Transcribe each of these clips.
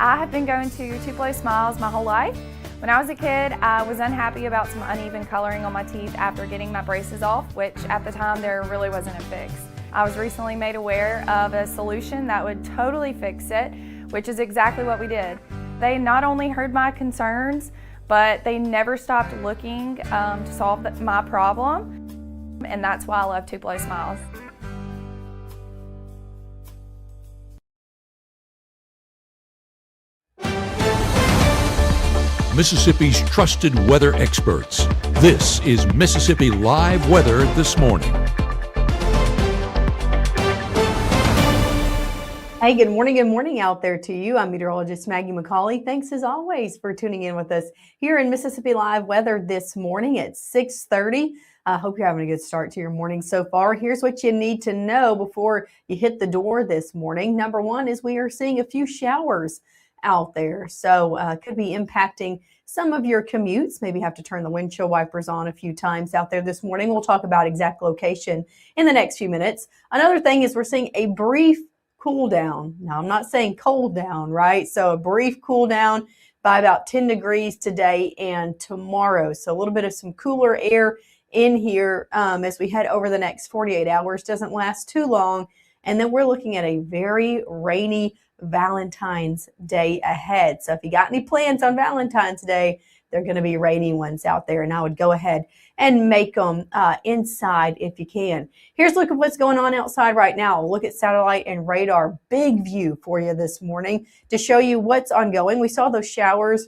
I have been going to Tupelo Smiles my whole life. When I was a kid, I was unhappy about some uneven coloring on my teeth after getting my braces off, which at the time there really wasn't a fix. I was recently made aware of a solution that would totally fix it, which is exactly what we did. They not only heard my concerns, but they never stopped looking to solve my problem, and that's why I love Tupelo Smiles. Mississippi's trusted weather experts. This is Mississippi Live Weather This Morning. Hey, good morning out there to you. I'm meteorologist Maggie McCauley. Thanks as always for tuning in with us here in Mississippi Live Weather this morning at 6:30. I hope you're having a good start to your morning so far. Here's what you need to know before you hit the door this morning. Number one is we are seeing a few showers out there, so could be impacting some of your commutes. Maybe have to turn the windshield wipers on a few times out there this morning. We'll talk about exact location in the next few minutes. Another thing is we're seeing a brief cool down. Now, I'm not saying cold down, right? So a brief cool down by about 10 degrees today and tomorrow. So a little bit of some cooler air in here as we head over the next 48 hours. Doesn't last too long. And then we're looking at a very rainy Valentine's Day ahead. So if you got any plans on Valentine's Day, they're going to be rainy ones out there, and I would go ahead and make them inside if you can. Here's a look at what's going on outside right now. Look at satellite and radar, big view for you this morning to show you what's ongoing. We saw those showers.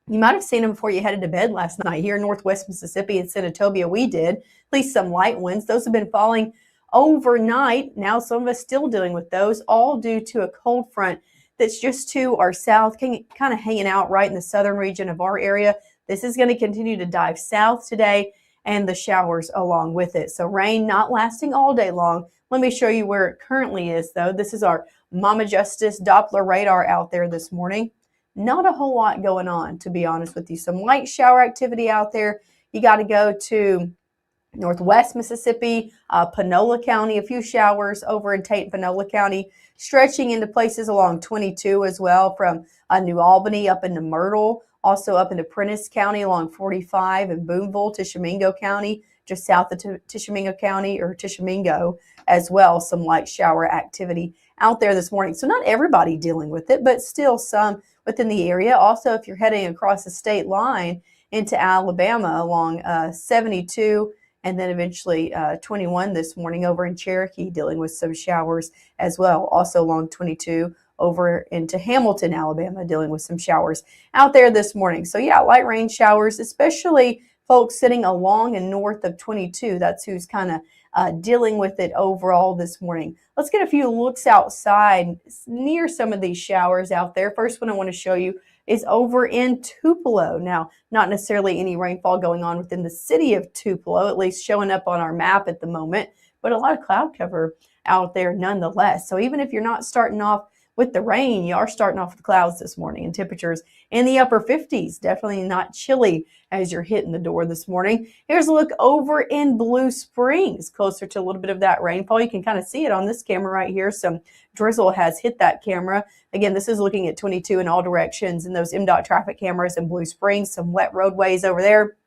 You might have seen them before you headed to bed last night here in Northwest Mississippi and Senatobia. We did, at least some light winds. Those have been falling overnight. Now some of us still dealing with those, all due to a cold front that's just to our south, kind of hanging out right in the southern region of our area. This is going to continue to dive south today, and the showers along with it. So rain not lasting all day long. Let me show you where it currently is, though. This is our Mama Justice Doppler radar out there this morning. Not a whole lot going on, to be honest with you. Some light shower activity out there. You got to go to Northwest Mississippi, Panola County, a few showers over in Tate and Panola County, stretching into places along 22 as well, from New Albany up into Myrtle, also up into Prentiss County along 45 and Boonville, Tishomingo County, just south of Tishomingo County or Tishomingo as well. Some light shower activity out there this morning. So not everybody dealing with it, but still some within the area. Also, if you're heading across the state line into Alabama along 72, and then eventually 21 this morning over in Cherokee, dealing with some showers as well. Also along 22 over into Hamilton, Alabama, dealing with some showers out there this morning. So yeah, light rain showers, especially folks sitting along and north of 22. That's who's kind of dealing with it overall this morning. Let's get a few looks outside near some of these showers out there. First one I want to show you is over in Tupelo. Now, not necessarily any rainfall going on within the city of Tupelo, at least showing up on our map at the moment, but a lot of cloud cover out there nonetheless. So even if you're not starting off with the rain, you are starting off with clouds this morning, and temperatures in the upper 50s. Definitely not chilly as you're hitting the door this morning. Here's a look over in Blue Springs, closer to a little bit of that rainfall. You can kind of see it on this camera right here. Some drizzle has hit that camera. Again, this is looking at 22 in all directions, and those MDOT traffic cameras in Blue Springs, some wet roadways over there.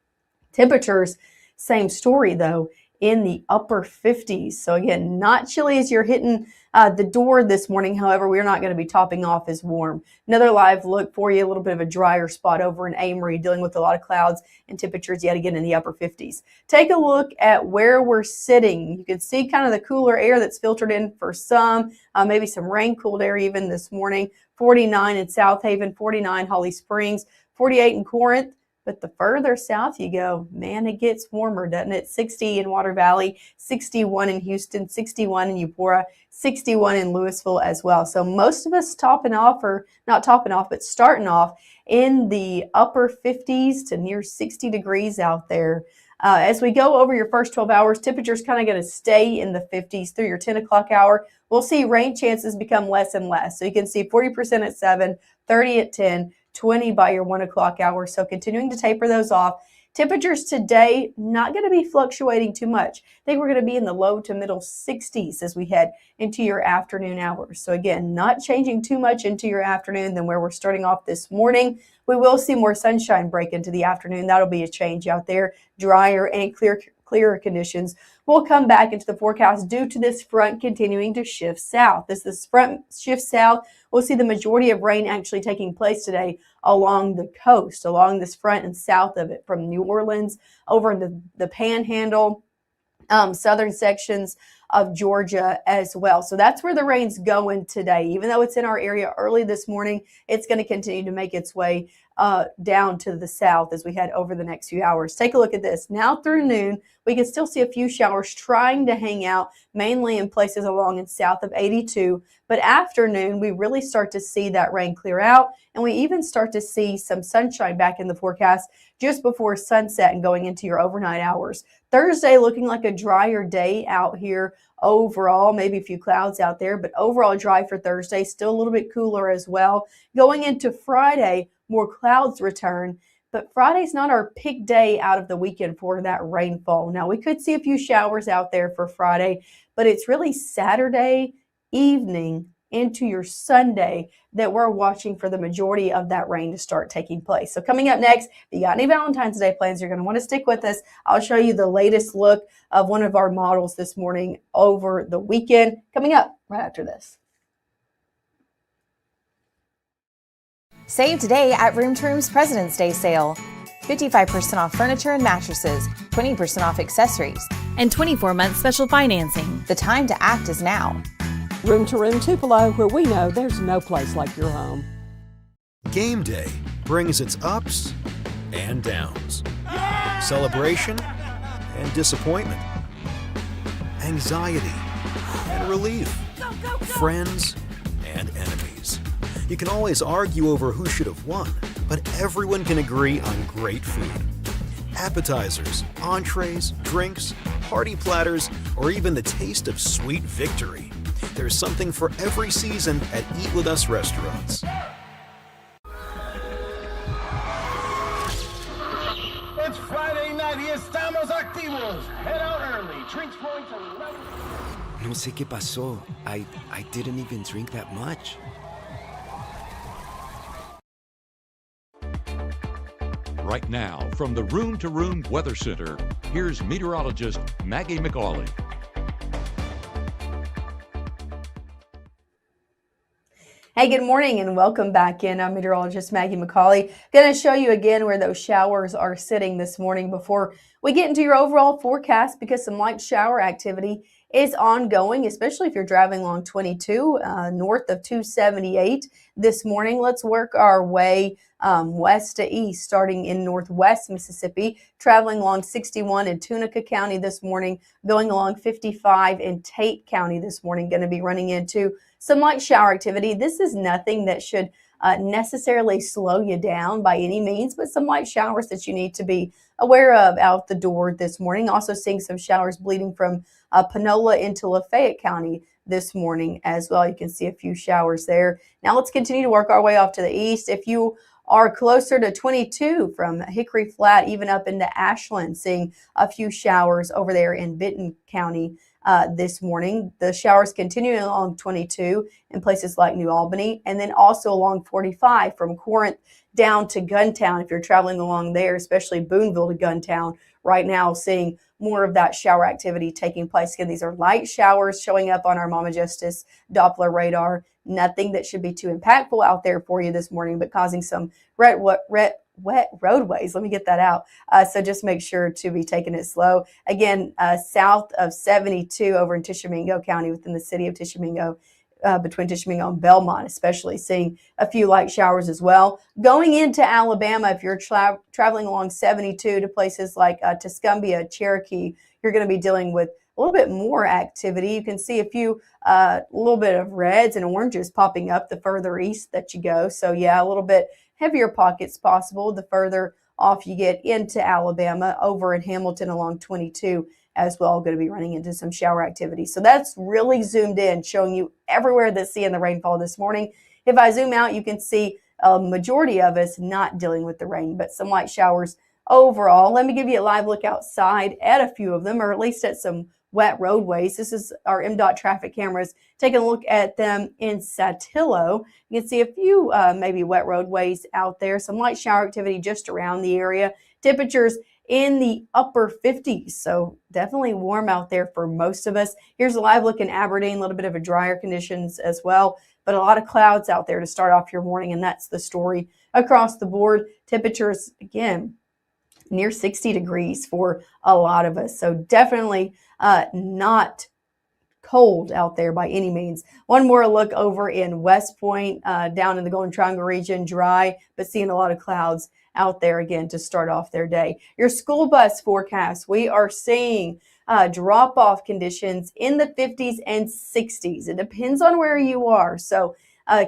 Temperatures, same story though, in the upper 50s. So again, not chilly as you're hitting the door this morning. However, we're not going to be topping off as warm. Another live look for you, a little bit of a drier spot over in Amory, dealing with a lot of clouds and temperatures yet again in the upper 50s. Take a look at where we're sitting. You can see kind of the cooler air that's filtered in for some, maybe some rain-cooled air even this morning. 49 in South Haven, 49 Holly Springs, 48 in Corinth. But the further south you go, man, it gets warmer, doesn't it? 60 in Water Valley, 61 in Houston, 61 in Eupora, 61 in Louisville as well. So most of us topping off, or not topping off, but starting off in the upper 50s to near 60 degrees out there. As we go over your first 12 hours, temperatures kind of going to stay in the 50s through your 10 o'clock hour. We'll see rain chances become less and less. So you can see 40% at 7, 30 at 10, 20 by your 1 o'clock hour. So continuing to taper those off. Temperatures today not going to be fluctuating too much. I think we're going to be in the low to middle 60s as we head into your afternoon hours. So again, not changing too much into your afternoon than where we're starting off this morning. We will see more sunshine break into the afternoon. That'll be a change out there. Drier and clearer conditions will come back into the forecast due to this front continuing to shift south. As this front shifts south, we'll see the majority of rain actually taking place today along the coast, along this front and south of it, from New Orleans over the Panhandle, southern sections of Georgia as well. So that's where the rain's going today. Even though it's in our area early this morning, it's going to continue to make its way down to the south as we head over the next few hours. Take a look at this. Now through noon, we can still see a few showers trying to hang out, mainly in places along and south of 82. But afternoon, we really start to see that rain clear out, and we even start to see some sunshine back in the forecast just before sunset and going into your overnight hours. Thursday looking like a drier day out here overall, maybe a few clouds out there, but overall dry for Thursday, still a little bit cooler as well. Going into Friday, more clouds return, but Friday's not our peak day out of the weekend for that rainfall. Now, we could see a few showers out there for Friday, but it's really Saturday evening into your Sunday that we're watching for the majority of that rain to start taking place. So coming up next, if you got any Valentine's Day plans, you're going to want to stick with us. I'll show you the latest look of one of our models this morning over the weekend. Coming up right after this. Save today at Room to Room's President's Day sale. 55% off furniture and mattresses, 20% off accessories, and 24-month special financing. The time to act is now. Room to Room Tupelo, where we know there's no place like your home. Game day brings its ups and downs. Celebration and disappointment. Anxiety and relief. Friends and enemies. You can always argue over who should have won, but everyone can agree on great food. Appetizers, entrees, drinks, party platters, or even the taste of sweet victory. There's something for every season at Eat With Us restaurants. It's Friday night y estamos activos. Head out early. Drinks flowing to 11. No sé qué pasó. I didn't even drink that much. Right now, from the Room to Room Weather Center, here's meteorologist Maggye McCauley. Hey, good morning and welcome back in. I'm meteorologist Maggye McCauley. Going to show you again where those showers are sitting this morning before we get into your overall forecast, because some light shower activity is ongoing, especially if you're driving along 22 north of 278 this morning. Let's work our way west to east, starting in northwest Mississippi, traveling along 61 in Tunica County this morning, going along 55 in Tate County this morning. Going to be running into some light shower activity. This is nothing that should necessarily slow you down by any means, but some light showers that you need to be aware of out the door this morning. Also seeing some showers bleeding from Panola into Lafayette County this morning as well. You can see a few showers there. Now let's continue to work our way off to the east. If you are closer to 22 from Hickory Flat, even up into Ashland, seeing a few showers over there in Benton County this morning. The showers continuing along 22 in places like New Albany, and then also along 45 from Corinth down to Guntown. If you're traveling along there, especially Boonville to Guntown, right now seeing more of that shower activity taking place. Again, these are light showers showing up on our Mama Justice Doppler radar. Nothing that should be too impactful out there for you this morning, but causing some wet roadways. Let me get that out. So just make sure to be taking it slow. Again, south of 72 over in Tishomingo County, within the city of Tishomingo, between Tishomingo and Belmont, especially seeing a few light showers as well. Going into Alabama, if you're traveling along 72 to places like Tuscumbia, Cherokee, you're going to be dealing with a little bit more activity. You can see a few little bit of reds and oranges popping up the further east that you go. So yeah, a little bit heavier pockets possible the further off you get into Alabama. Over in Hamilton along 22 as well, going to be running into some shower activity. So that's really zoomed in, showing you everywhere that's seeing the rainfall this morning. If I zoom out, you can see a majority of us not dealing with the rain, but some light showers overall. Let me give you a live look outside at a few of them, or at least at some wet roadways. This is our MDOT traffic cameras taking a look at them in Saltillo. You can see a few maybe wet roadways out there, some light shower activity just around the area. Temperatures in the upper 50s, so definitely warm out there for most of us. Here's a live look in Aberdeen, a little bit of a drier conditions as well, but a lot of clouds out there to start off your morning, and that's the story across the board. Temperatures, again, near 60 degrees for a lot of us, so definitely not cold out there by any means. One more look over in West Point, down in the Golden Triangle region, dry, but seeing a lot of clouds out there again to start off their day. Your school bus forecast, we are seeing drop-off conditions in the 50s and 60s. It depends on where you are. So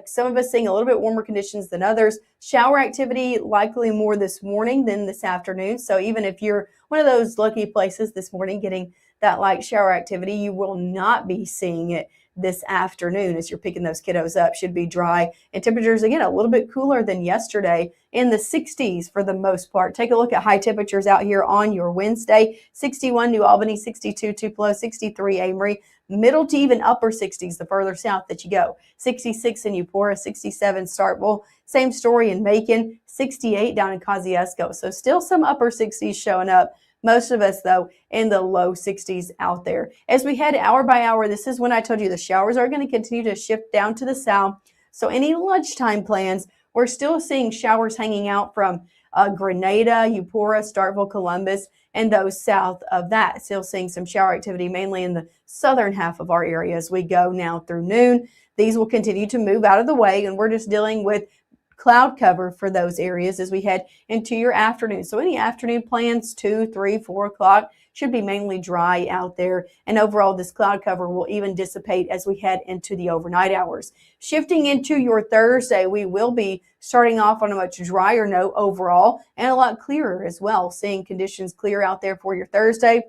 some of us seeing a little bit warmer conditions than others. Shower activity likely more this morning than this afternoon. So even if you're one of those lucky places this morning getting that light shower activity, you will not be seeing it this afternoon as you're picking those kiddos up. Should be dry, and temperatures again a little bit cooler than yesterday, in the 60s for the most part. Take a look at high temperatures out here on your Wednesday. 61 New Albany, 62 Tupelo, 63 Amory, middle to even upper 60s the further south that you go. 66 in Eupora, 67 Starkville. Same story in Macon, 68 down in Kosciuszko. So still some upper 60s showing up. Most of us, though, in the low 60s out there. As we head hour by hour, this is when I told you the showers are going to continue to shift down to the south. So any lunchtime plans, we're still seeing showers hanging out from Grenada, Eupora, Starkville, Columbus, and those south of that. Still seeing some shower activity mainly in the southern half of our area as we go now through noon. These will continue to move out of the way, and we're just dealing with cloud cover for those areas as we head into your afternoon. So any afternoon plans, 2, 3, 4 o'clock, should be mainly dry out there. And overall, this cloud cover will even dissipate as we head into the overnight hours. Shifting into your Thursday, we will be starting off on a much drier note overall and a lot clearer as well. Seeing conditions clear out there for your Thursday.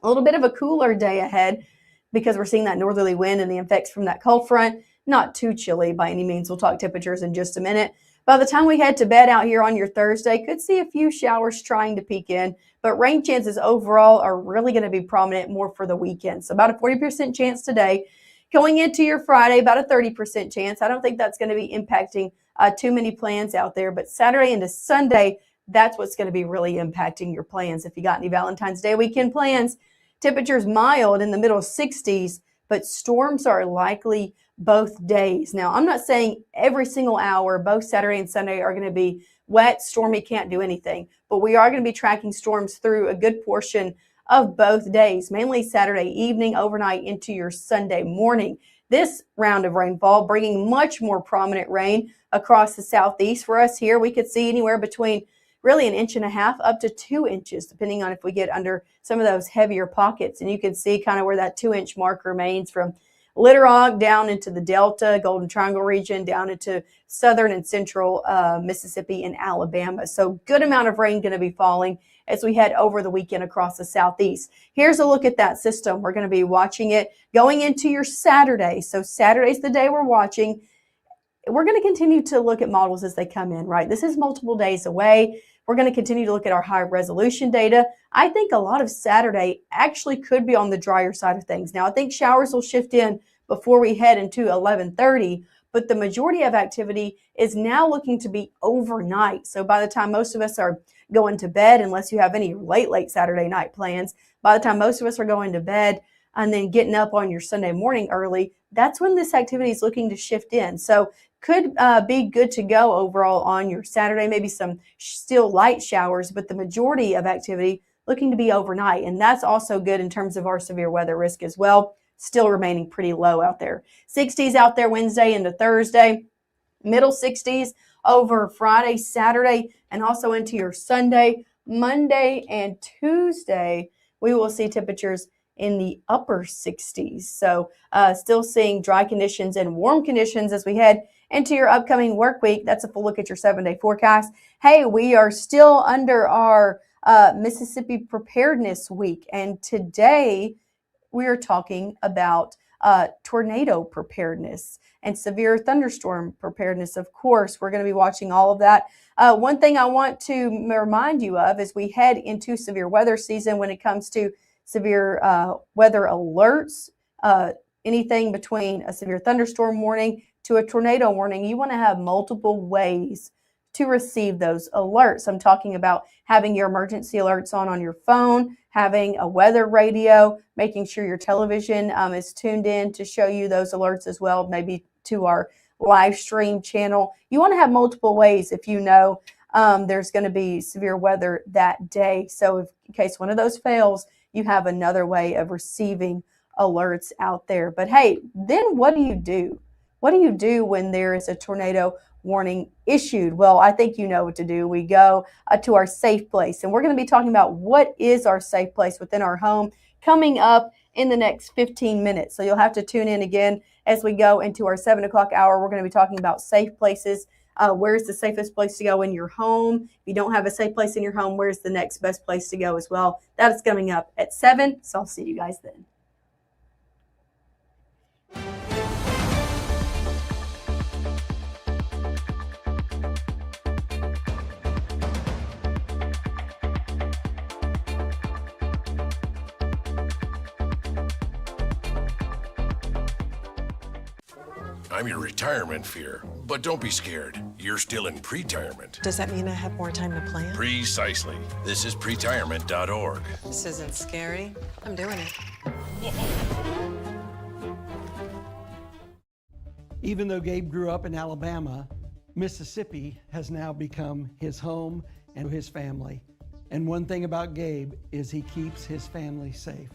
A little bit of a cooler day ahead because we're seeing that northerly wind and the effects from that cold front. Not too chilly by any means. We'll talk temperatures in just a minute. By the time we head to bed out here on your Thursday, could see a few showers trying to peek in, but rain chances overall are really going to be prominent more for the weekend. So about a 40% chance today. Going into your Friday, about a 30% chance. I don't think that's going to be impacting too many plans out there, but Saturday into Sunday, that's what's going to be really impacting your plans. If you got any Valentine's Day weekend plans, temperatures mild in the middle 60s, but storms are likely both days. Now, I'm not saying every single hour, both Saturday and Sunday are going to be wet, stormy, can't do anything, but we are going to be tracking storms through a good portion of both days, mainly Saturday evening, overnight into your Sunday morning. This round of rainfall bringing much more prominent rain across the southeast for us here. We could see anywhere between really 1.5 inches up to 2 inches, depending on if we get under some of those heavier pockets. And you can see kind of where that 2-inch mark remains from Little Rock down into the Delta, Golden Triangle region, down into southern and central Mississippi and Alabama. So good amount of rain going to be falling as we head over the weekend across the southeast. Here's a look at that system. We're going to be watching it going into your Saturday. So Saturday's the day we're watching. We're going to continue to look at models as they come in, right? This is multiple days away. We're going to continue to look at our high resolution data. I think a lot of Saturday actually could be on the drier side of things. Now, I think showers will shift in before we head into 11:30, but the majority of activity is now looking to be overnight. So by the time most of us are going to bed, unless you have any late Saturday night plans, by the time most of us are going to bed and then getting up on your Sunday morning early, that's when this activity is looking to shift in. So could be good to go overall on your Saturday, maybe some still light showers, but the majority of activity looking to be overnight. And that's also good in terms of our severe weather risk as well, still remaining pretty low out there. 60s out there Wednesday into Thursday, middle 60s over Friday, Saturday, and also into your Sunday, Monday, and Tuesday. We will see temperatures in the upper 60s. So still seeing dry conditions and warm conditions as we head into your upcoming work week. That's a full look at your 7-day forecast. Hey, we are still under our Mississippi Preparedness Week, and today we are talking about tornado preparedness and severe thunderstorm preparedness. Of course, we're going to be watching all of that. One thing I want to remind you of as we head into severe weather season, when it comes to severe weather alerts, anything between a severe thunderstorm warning to a tornado warning, you want to have multiple ways to receive those alerts. I'm talking about having your emergency alerts on your phone, having a weather radio, making sure your television is tuned in to show you those alerts as well, maybe to our live stream channel. You want to have multiple ways if you know there's going to be severe weather that day. So if, in case one of those fails, you have another way of receiving alerts out there. But hey, then what do you do? What do you do when there is a tornado warning issued? Well, I think you know what to do. We go to our safe place, and we're going to be talking about what is our safe place within our home coming up in the next 15 minutes. So you'll have to tune in again as we go into our 7 o'clock hour. We're going to be talking about safe places. Where's the safest place to go in your home? If you don't have a safe place in your home, where's the next best place to go as well? That is coming up at 7. So I'll see you guys then. I'm your retirement fear, but don't be scared. You're still in pre-tirement. Does that mean I have more time to plan? Precisely. This is pretirement.org. This isn't scary. I'm doing it. Even though Gabe grew up in Alabama, Mississippi has now become his home and his family. And one thing about Gabe is he keeps his family safe.